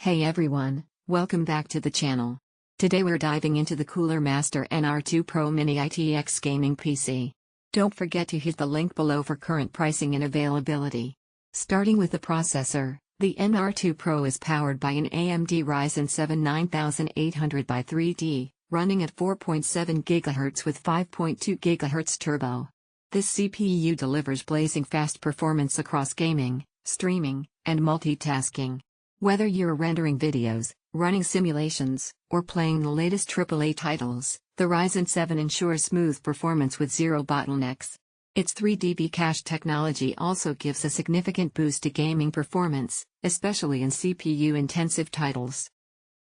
Hey everyone, welcome back to the channel. Today we're diving into the Cooler Master NR2 Pro Mini ITX gaming PC. Don't forget to hit the link below for current pricing and availability. Starting with the processor, the NR2 Pro is powered by an AMD Ryzen 7 9800x3D, running at 4.7 GHz with 5.2 GHz turbo. This CPU delivers blazing fast performance across gaming, streaming, and multitasking. Whether you're rendering videos, running simulations, or playing the latest AAA titles, the Ryzen 7 ensures smooth performance with zero bottlenecks. Its 3DB cache technology also gives a significant boost to gaming performance, especially in CPU-intensive titles.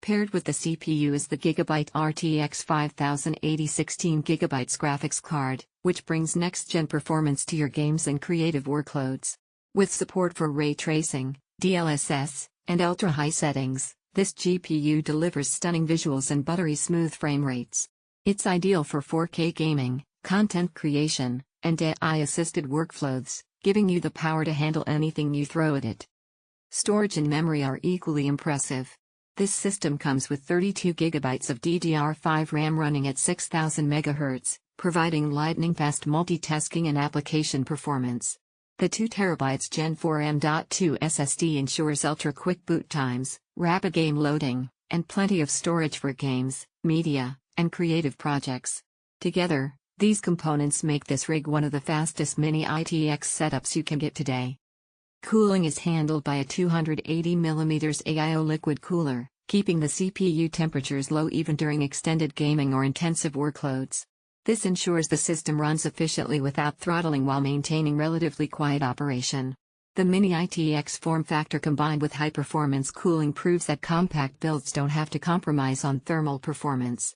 Paired with the CPU is the Gigabyte RTX 5080 16GB graphics card, which brings next-gen performance to your games and creative workloads. With support for ray tracing, DLSS, and ultra-high settings, this GPU delivers stunning visuals and buttery-smooth frame rates. It's ideal for 4K gaming, content creation, and AI-assisted workflows, giving you the power to handle anything you throw at it. Storage and memory are equally impressive. This system comes with 32GB of DDR5 RAM running at 6000 MHz, providing lightning-fast multitasking and application performance. The 2TB Gen 4 M.2 SSD ensures ultra-quick boot times, rapid game loading, and plenty of storage for games, media, and creative projects. Together, these components make this rig one of the fastest mini ITX setups you can get today. Cooling is handled by a 280mm AIO liquid cooler, keeping the CPU temperatures low even during extended gaming or intensive workloads. This ensures the system runs efficiently without throttling while maintaining relatively quiet operation. The Mini ITX form factor combined with high-performance cooling proves that compact builds don't have to compromise on thermal performance.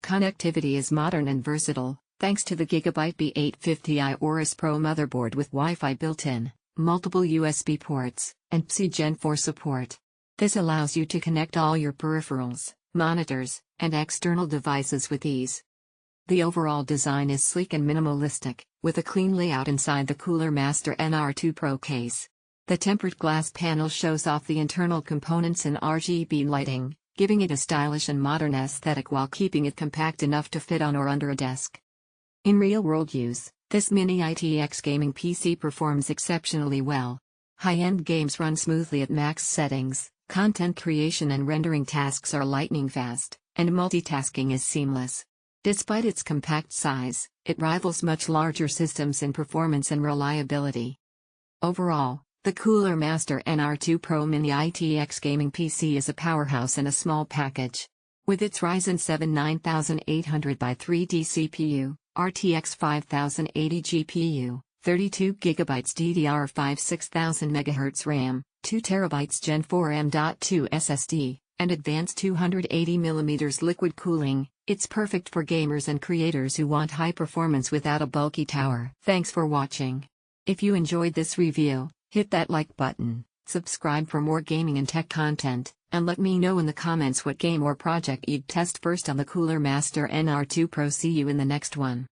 Connectivity is modern and versatile, thanks to the Gigabyte B850I AORUS PRO motherboard with Wi-Fi built-in, multiple USB ports, and PCIe Gen 4 support. This allows you to connect all your peripherals, monitors, and external devices with ease. The overall design is sleek and minimalistic, with a clean layout inside the Cooler Master NR2 Pro case. The tempered glass panel shows off the internal components in RGB lighting, giving it a stylish and modern aesthetic while keeping it compact enough to fit on or under a desk. In real-world use, this mini ITX gaming PC performs exceptionally well. High-end games run smoothly at max settings, content creation and rendering tasks are lightning fast, and multitasking is seamless. Despite its compact size, it rivals much larger systems in performance and reliability. Overall, the Cooler Master NR2 Pro Mini ITX gaming PC is a powerhouse in a small package. With its Ryzen 7 9800x3D CPU, RTX 5080 GPU, 32GB DDR5 6000 MHz RAM, 2TB Gen 4 M.2 SSD, and advanced 280mm liquid cooling, it's perfect for gamers and creators who want high performance without a bulky tower. Thanks for watching. If you enjoyed this review, hit that like button, subscribe for more gaming and tech content, and let me know in the comments what game or project you'd test first on the Cooler Master NR2 Pro. See you in the next one.